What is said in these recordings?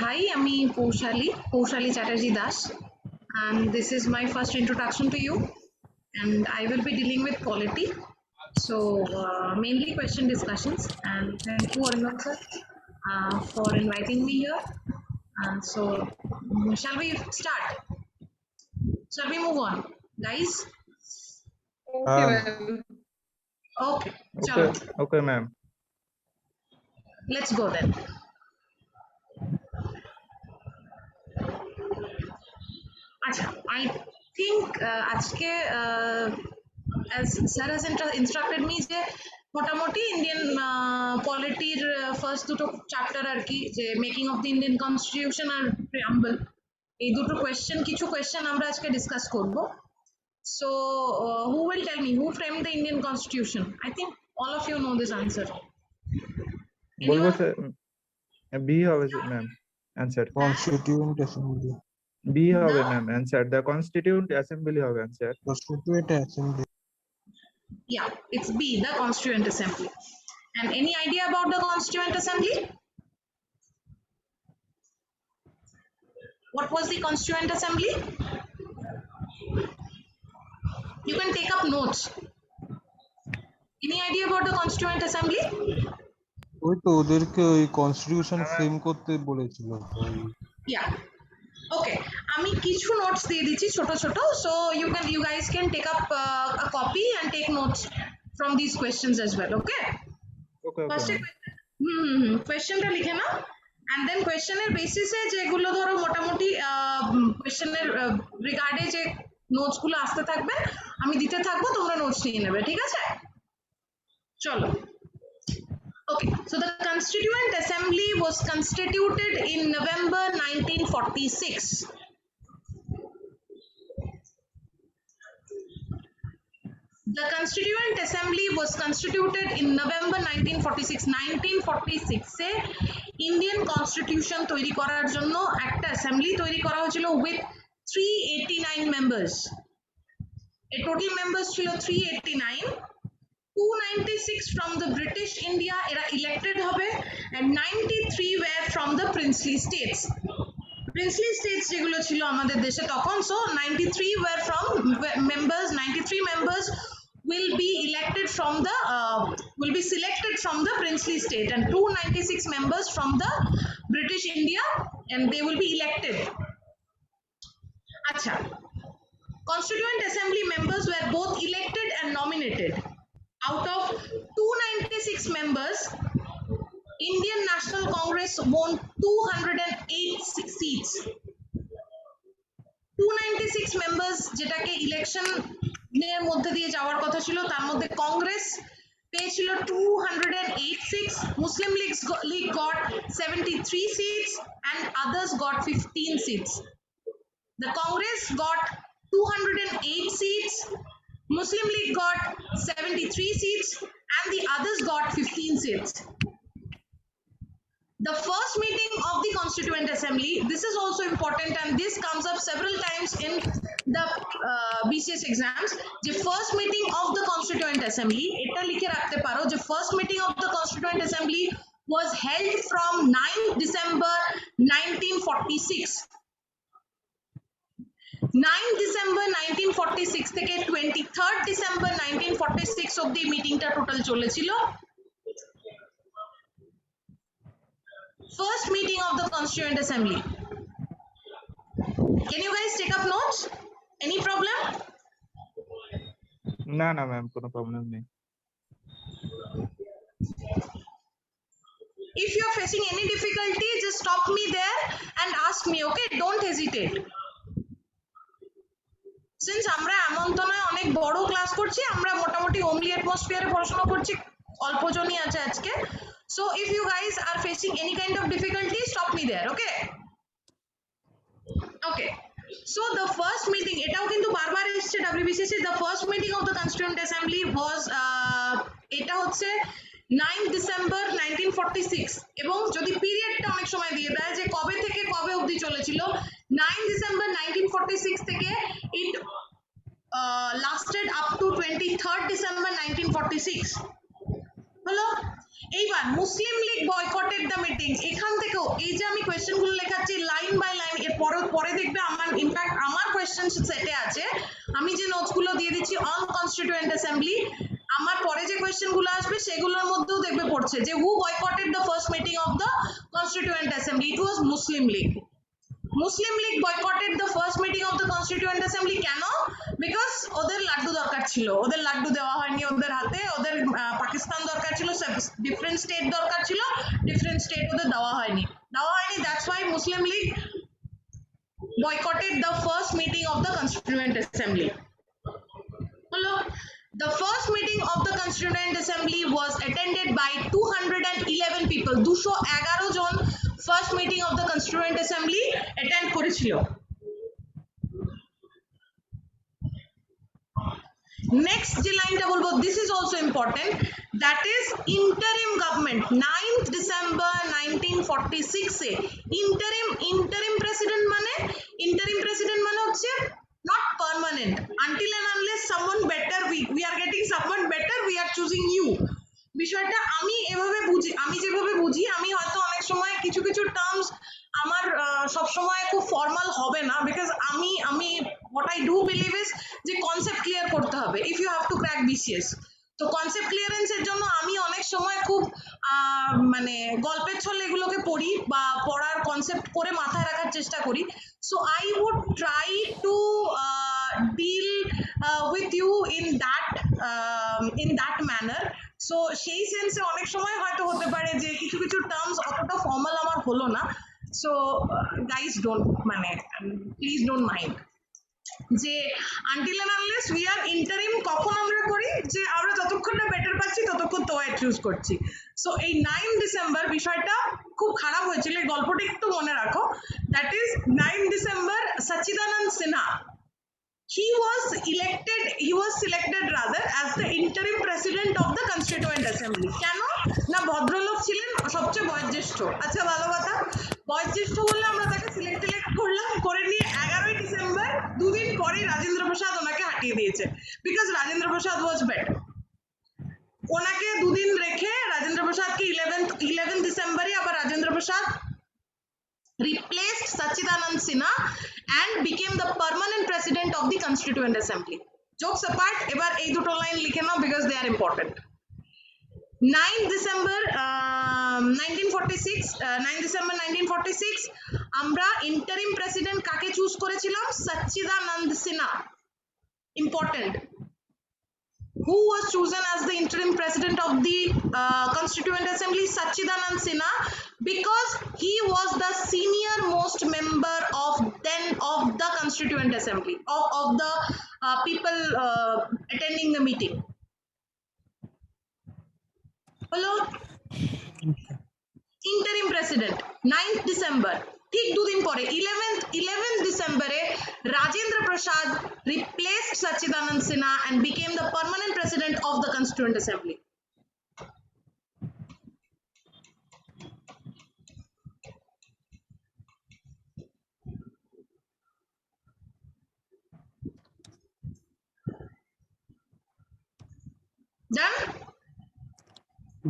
Hi, আমি Poushali Chatterjee Das, and this is my first introduction to you. And I will be dealing with polity, so mainly question discussions. And thank you, Arindam sir, for inviting me here. Shall we start? Shall we move on, guys? Okay, Um, ma'am. Okay, okay, chalo. okay, ma'am. Let's go then. আচ্ছা, I think আজকে as sir has instructed me যে মোটামুটি Indian পলিটির first দুটো chapter আর কি, যে making of the Indian constitution আর প্রিয়াম্বল, এই দুটো কিছু কোয়েশ্চেন আমরা আজকে ডিসকাস করব। So who will tell me who framed the Indian constitution? I think all of you know this answer. বলবো Anyone? বি হবে ma'am answer. Constituent Assembly. B হবে The- ma'am answer, the Constituent Assembly হবে answer. Constituent Assembly. Yeah, it's B, the Constituent Assembly. And any idea about the Constituent Assembly? What was the Constituent Assembly? You can take up notes. Any idea about the Constituent Assembly? ওই তো ওদেরকে ওই constitution frame করতে বলেছিল। Yeah. Okay. আমি কিছু notes দিয়ে দিচ্ছি ছোট ছোট, so you guys can take up a copy and take notes from these questions as well. Okay. Okay okay First ma'am. কোয়েশ্চেনটা লিখে নাও, and then কোয়েশ্চেনের বেসিসে যেগুলো ধরো মোটামুটি কোয়েশ্চেনের রিগার্ডে যে নোটস গুলো আসতে থাকবে আমি দিতে থাকবো, তোমরা নোটস নিয়ে নেবে, ঠিক আছে? চলো। Okay, so the Constituent Assembly was constituted in November 1946. The Constituent Assembly was constituted in November 1946. 1946 A Indian constitution তৈরি করার জন্য একটা অ্যাসেম্বলি তৈরি করা হয়েছিল with 389 members. এর টোটাল মেম্বার্স ছিল 389, 296 from the British India এরা elected হবে, and 93 were from the princely states. Princely states যেগুলো ছিল আমাদের দেশে তখন, so 93 were from members, 93 members will be elected from the will be selected from the princely state, and 296 members from the British India, and they will be elected. Acha, Constituent Assembly members were both elected and nominated. Out of 296 members, Indian National Congress won 208 seats. 296 members যেটাকে election এর মধ্যে দিয়ে যাওয়ার কথা ছিল, তার মধ্যে কংগ্রেস পেয়েছিল 208 Muslim League got 73 seats and others got 15 seats. The Congress got 208 seats, Muslim League got 73 seats, and the others got 15 seats. The first meeting of the Constituent Assembly, this is also important and this comes up several times in the BCS exams. The first meeting of the Constituent Assembly, eta likhe rakhte paro, the first meeting of the Constituent Assembly was held from 9 December 1946. 9 December 1946 থেকে 23rd December 1946 অবধি মিটিংটা total চলেছিল। First meeting of the Constituent Assembly. Can you guys take up notes? Any problem? না না ma'am, কোনো problem নেই। If you are facing any difficulty, just stop me there and ask me, okay? Don't hesitate. Since আমরা এমন তো নয় অনেক বড় ক্লাস করছি, আমরা মোটামুটি হোমলি অ্যাটমসফিয়ারে পড়াশোনা করছি, অল্প জনই আছে আজকে। So if you guys are facing any kind of difficulty, stop me there, okay? Okay. So the first meeting, এটাও কিন্তু বারবার এসেছে WBCS, the first meeting of the Constituent Assembly was এটা হচ্ছে 9 December 1946, এবং যদি পিরিয়ডটা অনেক সময় দিয়ে দেয় যে কবে থেকে কবে অবধি চলেছিল, 9 December 1946 থেকে it lasted up to 23rd December 1946. হলো, এইবার মুসলিম লীগ বয়কটেড দ্য মিটিং, এখান থেকেও এই যে আমি কোয়েশ্চেন গুলো লেখাচ্ছি লাইন বাই লাইন, এর পরে দেখবে আমার ইনফ্যাক্ট আমার কোয়েশ্চেন সেটে আছে, আমি যে নোটস গুলো দিয়ে দিচ্ছি অন কনস্টিটিউয়েন্ট অ্যাসেম্বলি, আমার পরে যে কোয়েশ্চেন গুলো আসবে সেগুলোর মধ্যেও দেখবে পড়ছে যে who boycotted the first meeting of the Constituent Assembly, it was Muslim League. Muslim League boycotted the first meeting of the Constituent Assembly, কেন? বিকজ ওদের লাড্ডু দরকার ছিল, ওদের লাড্ডু দেওয়া হয়নি ওদের হাতে, ওদের পাকিস্তান দরকার ছিল, ডিফারেন্ট স্টেট দরকার ছিল, ডিফারেন্ট স্টেট ওদের দেওয়া হয়নি, that's why Muslim League boycotted the first meeting of the Constituent Assembly. Hello. The first meeting of the Constituent Assembly was attended by 211 people. 211 জন first meeting of the Constituent Assembly attend করেছিল। Next যে লাইনটা বলবো, this is also important, that is interim government 9th December 1946 A interim president মানে হচ্ছে not permanent, until and unless someone better, we are getting someone better, we are choosing you। বিষয়টা আমি যেভাবে বুঝি, আমি হয়তো অনেক সময় কিছু টার্মস আমার সব সময় খুব ফর্মাল হবে না, বিকজ আমি what I do believe is যে কনসেপ্ট ক্লিয়ার করতে হবে if you have to crack BCS। তো কনসেপ্ট ক্লিয়ারেন্সের জন্য আমি অনেক সময় খুব মানে গল্পের ছলে এগুলোকে পড়ি বা পড়ার কনসেপ্ট করে মাথায় রাখার চেষ্টা করি। So I would try to deal with you in that manner. So সেই সেন্সে অনেক সময় হয়তো হতে পারে যে কিছু টার্মস অতটা ফর্মাল আমার হলো না, সো গাইজ ডোন্ট মানে প্লিজ ডোন্ট মাইন্ড। যে until and unless we are interim কখন আমরা করি, যে আমরা যতক্ষণ না বেটার পাচ্ছি ততক্ষণ তো চুজ করছি। সো এই 9 ডিসেম্বর বিষয়টা খুব খারাপ হয়েছিল, এই গল্পটা একটু মনে রাখো। That is 9 December Sachchidananda Sinha, he was selected rather as the interim president of the Constituent Assembly। কেন না ভদ্রলোক ছিলেন, সবচেয়ে বয়োজ্যেষ্ঠ। আচ্ছা ভালো কথা, বয়োজ্যেষ্ঠ বললে আমরা তাকে সিলেক্ট করে নিয়ে 11ই ডিসেম্বর দুদিন পরে রাজেন্দ্র প্রসাদ ওনাকে হাঁটিয়ে দিয়েছে, because Rajendra Prasad was better. ওনাকে দুদিন রেখে রাজেন্দ্র প্রসাদকে 11 ডিসেম্বরে আবার Rajendra Prasad replaced Sachidanand Sinha and became the permanent president of the Constituent Assembly. Jokes apart, এবার এই দুটো লাইন লিখে নাও because they are important। 9 December 1946 আমরা interim president কাকে চুজ করেছিলাম? Sachidanand Sinha। Important. Who was chosen as the interim president of the Constituent Assembly? Sachidanand Sinha, because he was the senior most member of the Constituent Assembly, of the people attending the meeting. Hello. Interim president 9th December, ঠিক দুদিন পরে 11th ডিসেম্বরে Rajendra Prasad replaced Sachidanand Sinha and became the permanent president of the Constituent Assembly.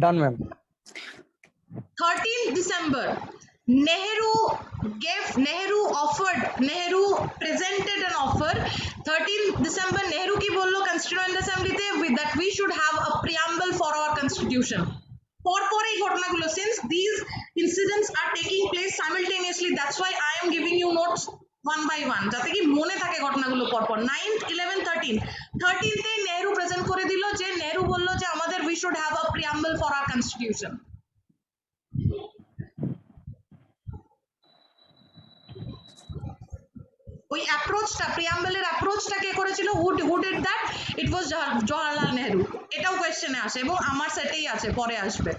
Done, ma'am. 13th December, Nehru presented an offer। 13th December Nehru কি বললো Constituent Assembly তে, that we should have a preamble for our constitution। পরপর এই ঘটনাগুলো, since these incidents are taking place simultaneously, that's why I am giving you notes one by one, যাতে কি মনে থাকে ঘটনাগুলো পরপর। 9th 11th 13th এ নেহরু প্রেজেন্ট করে দিল, যে নেহরু বললো যে আমাদের we should have a preamble for our constitution। ওই অ্যাপ্রোচটা, প্রিয়াম্বলের অ্যাপ্রোচটা কে করেছিল? Who did that? It was Jawaharlal Nehru. এটাও কোয়েশ্চেনে আসে এবং আমার সেটেই আছে, পরে আসবে,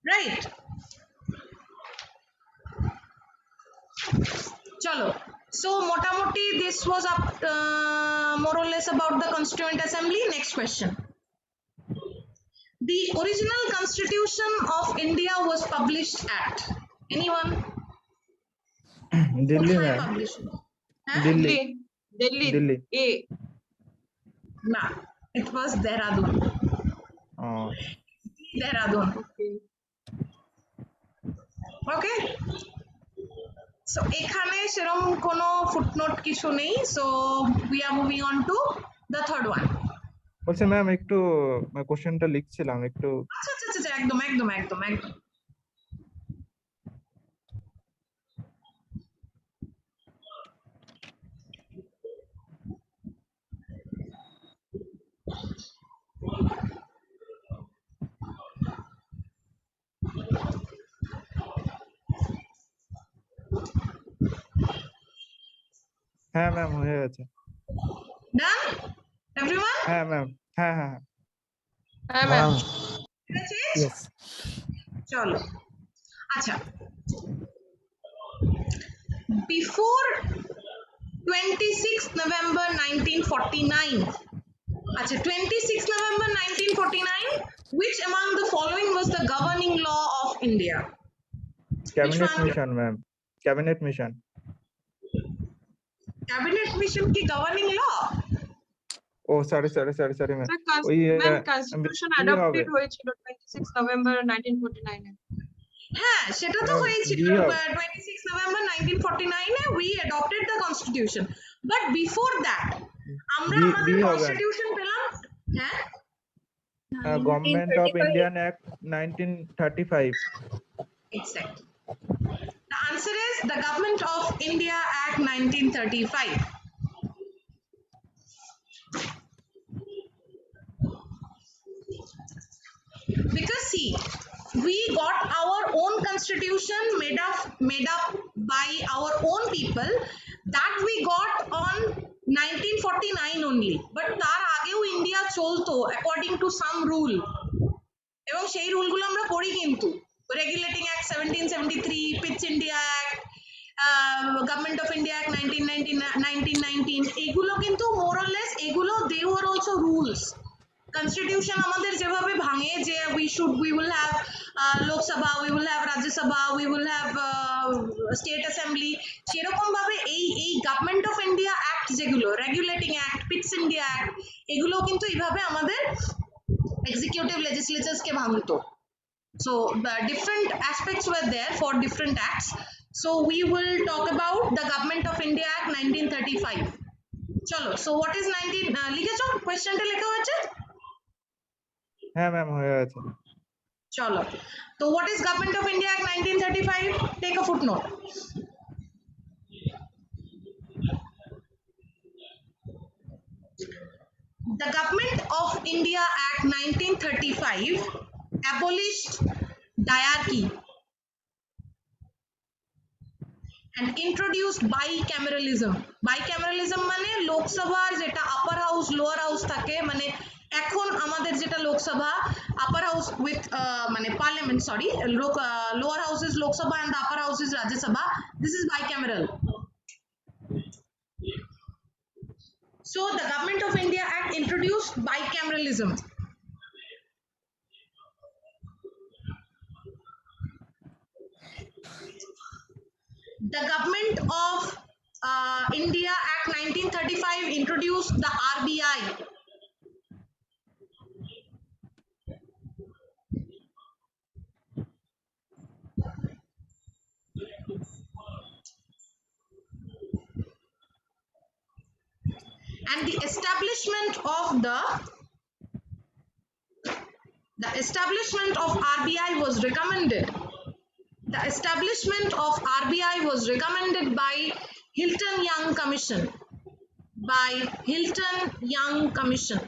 রাইট? চলো, সো মোটামুটি this was up more or less about the Constituent Assembly. Next question. The original Constitution of India was published at, anyone? Delhi কোথায় ম্যাম, published? হ্যাঁ? দিল্লি দিল্লি দিল্লি এ না, It was Dehradun. Oh, Dehradun. Okay. Okay. So এখানে সেরকম কোনো footnote কিছু নেই, so we are moving on to the third one. বলছে ma'am একটু কোশ্চেনটা লিখছিলাম একটু। আচ্ছা আচ্ছা আচ্ছা একদম একদম একদম একদম। হ্যাঁ ম্যাম হয়ে গেছে। Done? Everyone? হ্যাঁ ম্যাম, হ্যাঁ হ্যাঁ হ্যাঁ। হ্যাঁ ম্যাম। That's it? Yes. চলো আচ্ছা, before 26th November 1949, আচ্ছা 26th November 1949, which among the following was the governing law of India? Cabinet one? Mission ma'am, Cabinet Mission. Cabinet mission কি governing law? ও sorry sorry sorry sorry ma'am, ওই ma'am constitution কি হবে? Adopted হয়েছিল 26 November 1949 এ। হ্যাঁ সেটা তো হয়েছিল, বি হবে। 26 November 1949 A we adopted the constitution, but before that আমরা বি আমাদের হবে। constitution পেলাম, হ্যাঁ government of Indian act 1935। exact. The answer is the Government of India Act 1935. Because see, we got our own constitution made up by our own people, that we got on 1949 only, but তার আগেও India চলতো according to some rule, এবং সেই রুলগুলো আমরা পড়ি কিন্তু regulating act 1773, Pitt's India act, government of India act 1919, এগুলো কিন্তু মোর অর লেস এগুলো they were also rules. Constitution আমাদের যেভাবে ভাঙে যে we will have Lok Sabha, we will have Rajya Sabha, we will have state assembly, সেরকম ভাবে এই গভর্নমেন্ট অফ ইন্ডিয়া অ্যাক্ট যেগুলো regulating act, Pitt's India act, এগুলো কিন্তু এইভাবে আমাদের executive legislatures ke bhangto. So the different aspects were there for different acts. So we will talk about the Government of India Act 1935. Chalo, so what is 19 লিখেছো question টা লেখা হয়েছে? হ্যাঁ ma'am হয়ে গেছে। Chalo, so what is Government of India Act 1935? Take a footnote. The Government of India Act 1935 abolished diarchy and introduced bicameralism. Bicameralism মানে লোকসভার যেটা আপার হাউস লোয়ার হাউস থাকে, মানে এখন আমাদের যেটা লোকসভা আপার হাউস উইথ মানে parliament, sorry, lower house is Lok Sabha and the upper house is Rajya Sabha. This is bicameral. So the Government of India Act introduced bicameralism. The Government of India Act 1935 introduced the RBI. And the establishment of RBI was recommended. The establishment of RBI was recommended by Hilton Young Commission. By Hilton Young Commission.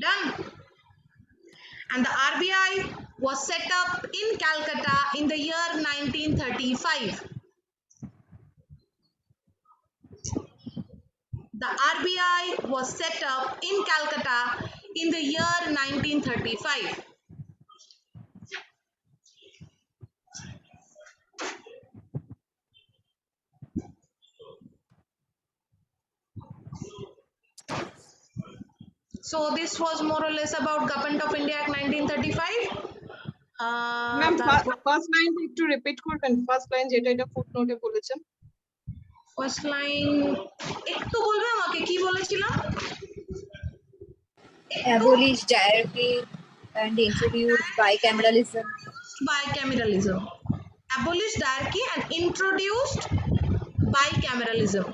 Done. And the RBI was set up in Calcutta in the year 1935. The RBI was set up in Calcutta in the year 1935. So this was more or less about Government of India Act 1935. Ma'am তারপর first line একটু repeat করবেন, first line যেটা এটা ফুটনোটে বলেছেন। First line একটু বলবে আমাকে কি বলেছিলাম? Abolish diarchy and introduce bicameralism. Bicameralism. Abolished diarchy and introduced bicameralism.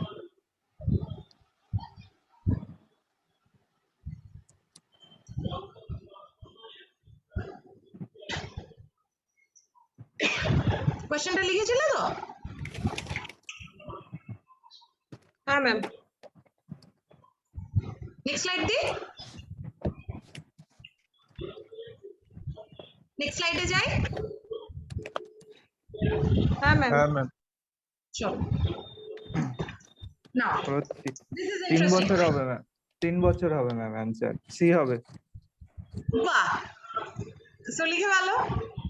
কোশ্চেনটা লিখেছিলে তো? হ্যাঁ ম্যাম। নেক্সট স্লাইড দি। নেক্সট স্লাইডে যাই। হ্যাঁ ম্যাম। হ্যাঁ ম্যাম। চলো। নাও দিস ইজ 3 ইন্টারেস্টিং। বছর হবে ম্যাম, 3 বছর হবে ম্যাম, অ্যান্সার সি হবে। বাহ, so লিখে ভালো।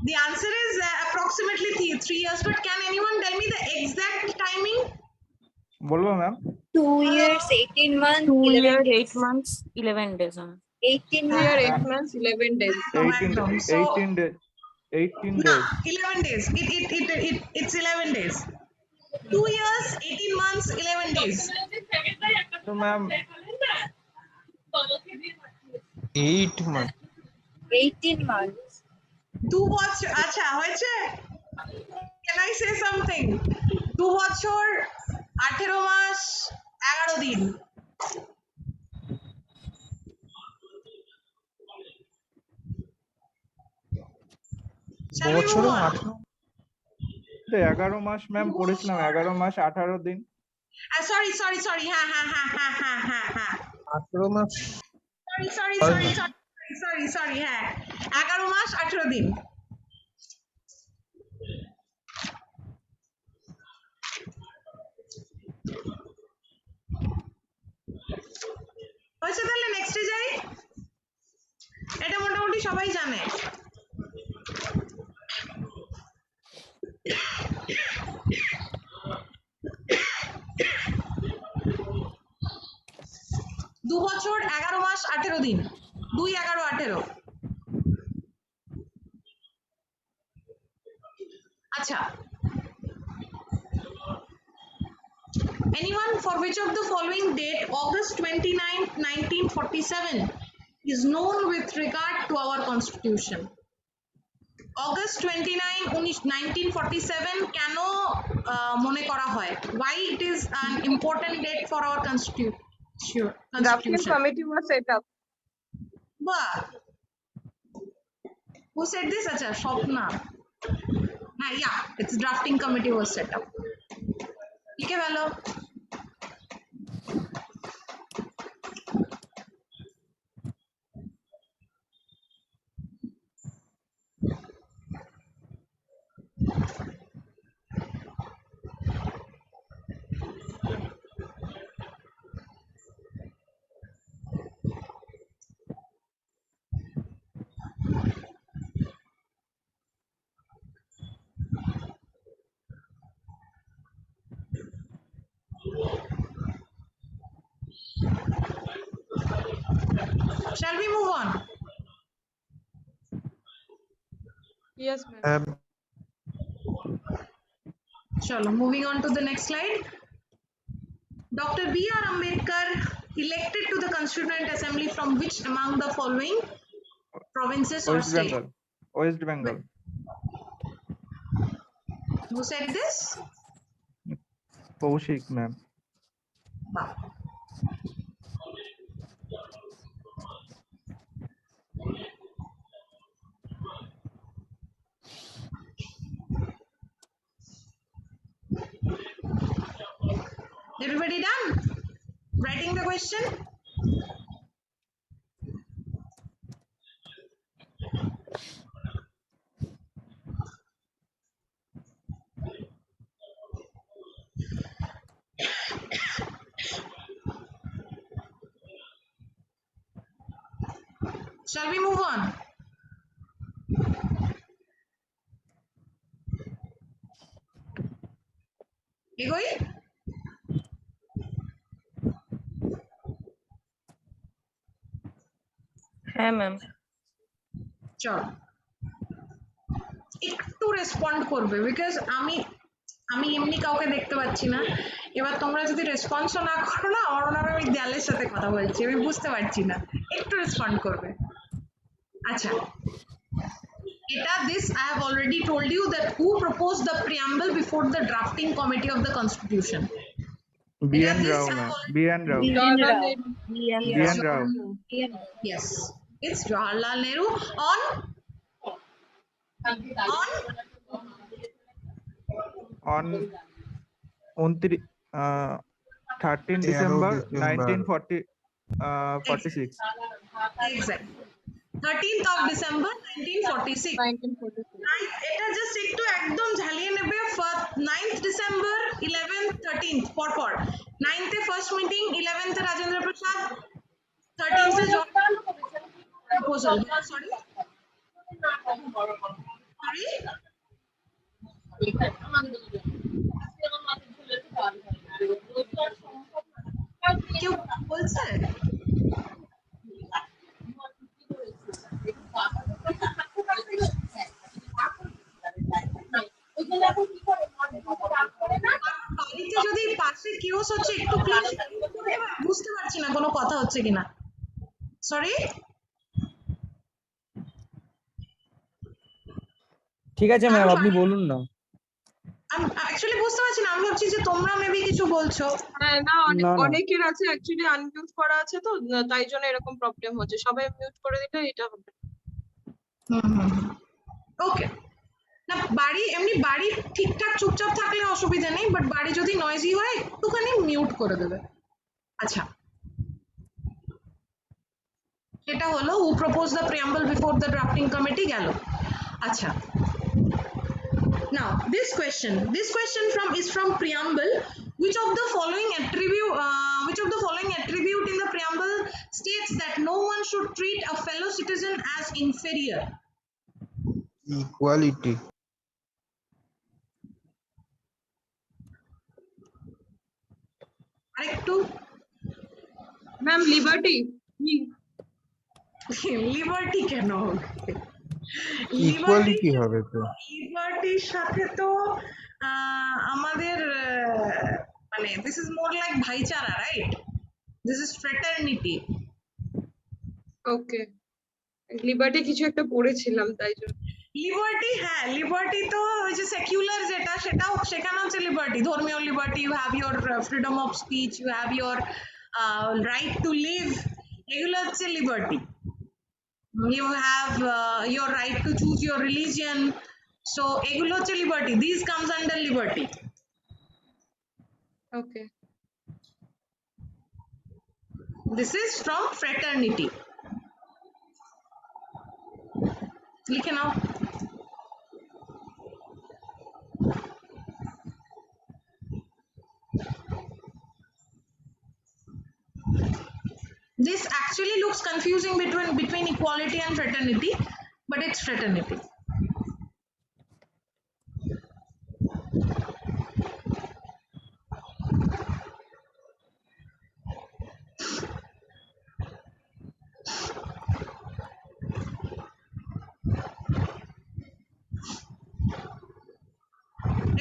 The answer is approximately 3 years, but can anyone tell me the exact timing? বলবো ma'am? 2 years, 18 months, 2 11 years, days. 8 months, 11 days. 18 2 months. year 8 months 11 days. 18 So 18 days, 18 no, days. 11 days. It's 11 days. 2 years, 18 months, 11 days. তো ma'am 8 months. 18 months. 2 বছর, আচ্ছা হয়েছে। Can I say something? 2 বছর 18 মাস 11 দিন। Shall we বছরে move on? 18 তো 11 মাস ma'am পড়েছিলাম, 11 মাস 18 দিন। Sorry. হ্যাঁ। 18 মাস। Sorry. হ্যাঁ, 11 মাস 18 দিন। হয়েছে, তাহলে নেক্সটে যাই। এটা মোটামুটি সবাই জানে। দু বছর 11 মাস 18 দিন, 2 11 18। আচ্ছা, anyone for which of the following date August 29, 1947 is known with regard to our constitution? August 29, 1947 কেন মনে করা হয়? Why it is an important date for our Drafting constitution? committee was set up. বাহ, who said this? আচ্ছা, স্বপ্না। হ্যাঁ, yeah, its drafting committee was set up. লিখে ভালো। Shall we move on? Yes ma'am. Chalo, moving on to the next slide. Dr. B.R. Ambedkar elected to the Constituent Assembly from which among the following provinces or west states? Bengal, West Bengal. Who said this? Koushik ma'am. Wow. Everybody done writing the question? Shall we move on? এগোই? হ্যাঁ ma'am. চল। একটু respond করবে, because আমি এমনি কাউকে দেখতে পাচ্ছি না। এবার তোমরা যদি রেসপন্সও না করো না, আমার মনে হয় আমি দেয়ালের সাথে কথা বলছি, আমি বুঝতে পারছি না, একটু রেসপন্ড করবে। আচ্ছা, এটা this I have already told you that who proposed the preamble before the drafting committee of the constitution. BN this Rao I have ma'am, already- BN Rao, Jawaharlal Nehru. BN Rao yes, it's Jawaharlal Nehru on 13 December December. 1946. exactly 13th of December 1946. 1946. এটা just একটু একদম ঝালিয়ে নেবে। 9th December 11th 13th পরপর। 9th এ first meeting, 11th এ Rajendra Prasad, 13th এ proposal. Sorry কেউ বলছে? বাড়িতে যদি পাশে কিওস হচ্ছে একটু প্লিজ বুঝতে পারছি না কোনো কথা হচ্ছে কিনা। সরি, ঠিক আছে ম্যাম, আপনি বলুন না। আমি অ্যাকচুয়ালি বুঝতে পারছি না, আমি ভাবছি যে তোমরা মেবি কিছু বলছো। হ্যাঁ, না না, না। অনেকের আছে অ্যাকচুয়ালি আনমিউট করা আছে, তো তাই জন্য এরকম প্রবলেম হচ্ছে। সবাই মিউট করে দিলে এটা হবে। ওকে, না বাড়ি এমনি বাড়ি ঠিকঠাক চুপচাপ থাকলে অসুবিধা নেই, বাট বাড়ি যদি নয়েজি হয় একটুখানি মিউট করে দেবে। আচ্ছা, এটা হলো who proposed the preamble before the drafting committee গেল। আচ্ছা, now this question is from preamble. Which of the following attribute in the preamble states that no one should treat a fellow citizen as inferior? Equality. আরেকটু ma'am liberty. Liberty কেন? Equality হবে তো। লিবার্টির সাথে তো আমাদের মানে দিস ইজ মোর লাইক ভাইচারা, right? This is fraternity. Okay, liberty কিছু একটা পড়েছিলাম তাই জন্য। লিবার্টি, হ্যাঁ লিবার্টি তো ওই যে সেকুলার যেটা, সেটাও সেখানে হচ্ছে লিবার্টি, ধর্মীয় liberty, you have your freedom of speech, you have your right to live, এগুলো হচ্ছে liberty. You have your right to choose your religion, so এগুলো হচ্ছে liberty, this comes under liberty. Okay, this is from fraternity. লিখে নাও। This actually looks confusing between equality and fraternity, but it's fraternity.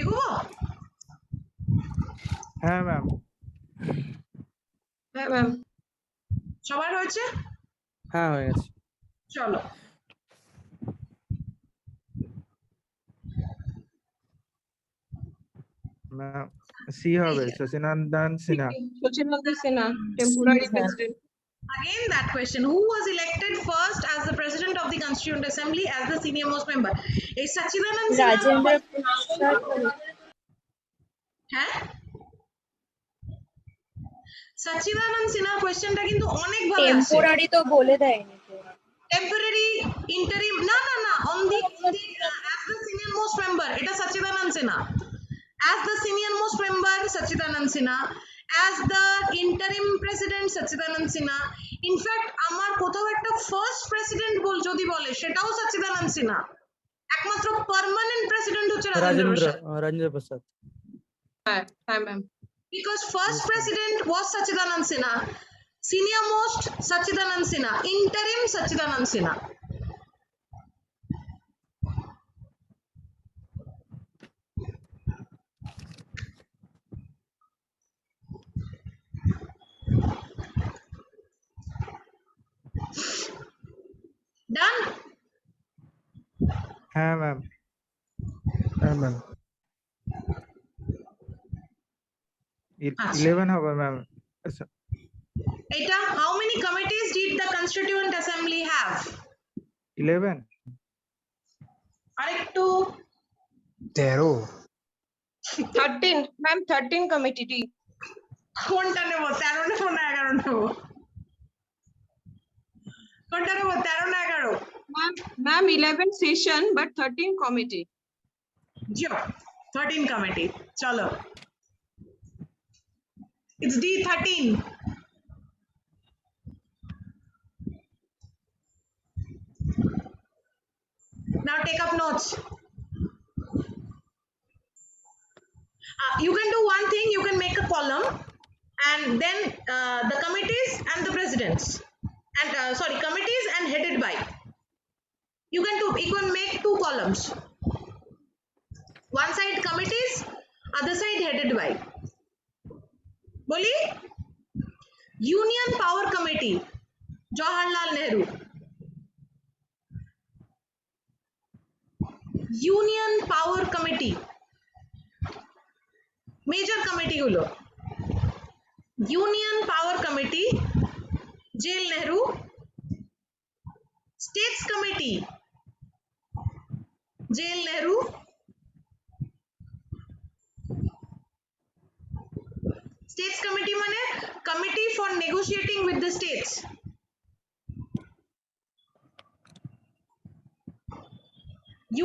এগোবো? হ্যাঁ ma'am, হ্যাঁ ma'am. সবার হয়েছে? হ্যাঁ, হয়ে গেছে। চলো। ম্যাম সি হবে, Shachinandan Sinha. Sachinandan Sinha, temporary president. Again that question, who was elected first as the president of the Constituent Assembly as the senior most member? এই সচিদানন্দ সিনহা। রাজেন্দ্র প্রসাদ। হ্যাঁ, সচিদানন্দ সিনহার কোয়েশ্চেনটা কিন্তু অনেক ভালো আছে। টেম্পোরারি তো বলে দেয়নি তো। টেম্পোরারি, ইন্টারিম, না on the as the senior most member, এটা Sachidananda Sinha. As the senior most member, Sachidanand Sinha. As the interim president, Sachidanand Sinha. In fact, আমার কোথাও একটা ফার্স্ট প্রেসিডেন্ট যদি বলে সেটাও সচিদানন্দ সিনহা। একমাত্র পার্মানেন্ট প্রেসিডেন্ট হচ্ছে রাজেন্দ্র প্রসাদ। হ্যাঁ, হ্যাঁ ma'am. Because first president was Sachidanand Sinha, senior most Sachidanand Sinha, interim Sachidanand Sinha. Done? হ্যাঁ ম্যাম। হ্যাঁ ম্যাম। আচ্ছা। 11 হবে ম্যাম। আচ্ছা, Eta, how many committees did the Constituent Assembly have? 11। আরেকটু 13। 13 ম্যাম 13 কমিটি ডি। কোনটা নেব, 13 নেব না 11 নেব? কোনটা নেব, 13 না 11? Ma'am 11 session but 13 committee. Jio 13 committee. চলো, it's D13. Now take up notes. You can do one thing, you can make a column and then the committees and the presidents and sorry, committees and headed by. You can make 2 columns. One side committees, other side headed by. Boli? Union Power Committee, Jawaharlal Nehru. Union Power Committee, major committee gulo. Union Power Committee, Jail Nehru. States Committee, Jail Nehru. States Committee mane committee for negotiating with the states.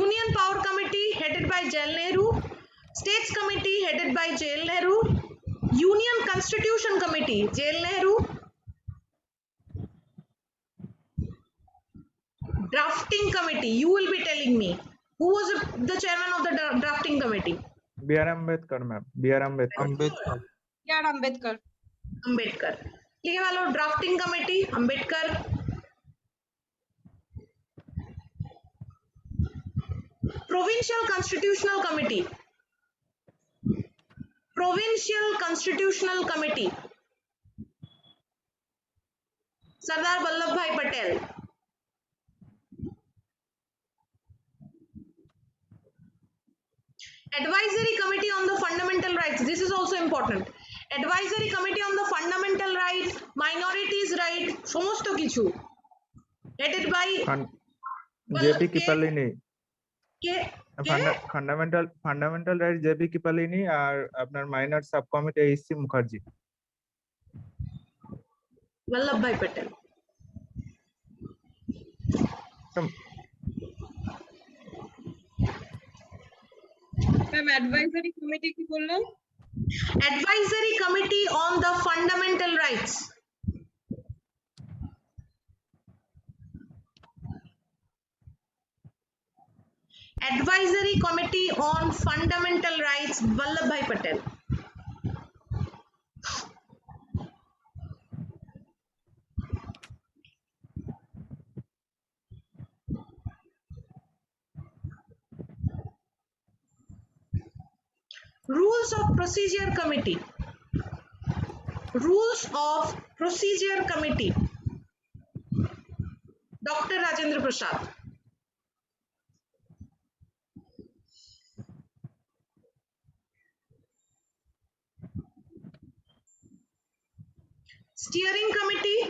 Union Power Committee headed by Jail Nehru. States Committee headed by Jail Nehru. Union Constitution Committee, Jail Nehru. Drafting Committee, you will be telling me. Who was the chairman of the drafting committee? B.R. Ambedkar ma'am, B.R. Ambedkar. Ambedkar. আর আম্বেদকর। আম্বেদকর লিখে ভালো। Drafting committee Ambedkar. Provincial constitutional committee, provincial constitutional committee Sardar Vallabhbhai Patel. Advisory Committee on the Fundamental Rights, this is also important. Advisory Committee on the Fundamental Rights, Minorities Right, সমস্ত কিছু headed by JP Kripalani. কে? Fundamental right JP Kripalani আর আপনার minor sub committee HC Mukherjee. Vallabhbhai Patel. Ma'am advisory committee কি বললেন? Advisory Committee on the Fundamental Rights. Advisory Committee on Fundamental Rights, Vallabhbhai Patel. Rules of Procedure Committee. Rules of Procedure Committee, Dr. Rajendra Prasad. Steering Committee,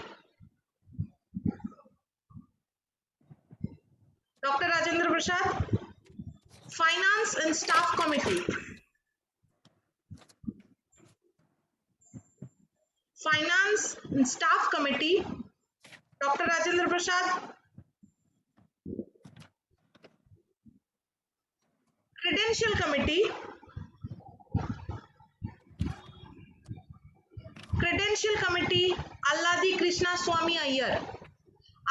Dr. Rajendra Prasad. Finance and Staff Committee, Finance and Staff Committee, Dr. Rajendra Prasad. Credential Committee, Credential Committee, Alladi Krishna Swamy Iyer.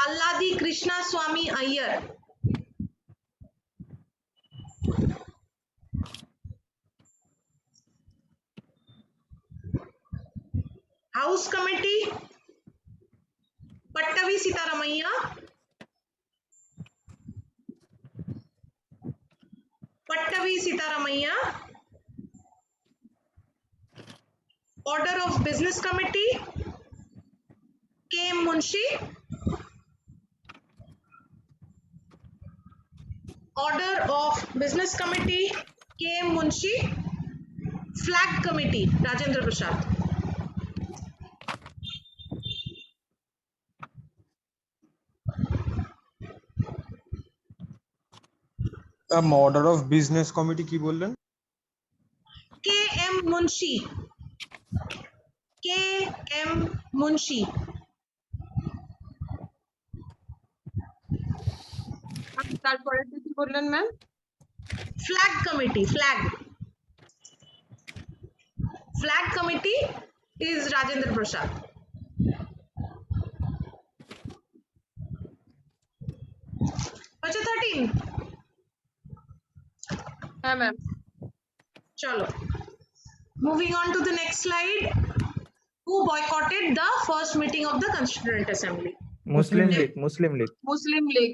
Alladi Krishna Swamy Iyer. House Committee, Pattavi Sitaramaiah. Pattavi Sitaramaiah. Order of Business Committee, K. M. Munshi. Order of Business Committee, K. M. Munshi. Flag Committee, Rajendra Prasad. Order of business committee কি বললেন? K. M. Munshi. K. M. Munshi. তারপরে কি বললেন ma'am? Flag Committee, Flag Committee is Rajendra Prasad. আচ্ছা 13 হ্যাঁ ma'am. Chalo. Moving on to the next slide. Who boycotted the first meeting of the Constituent Assembly? Muslim League, Muslim League. Muslim League.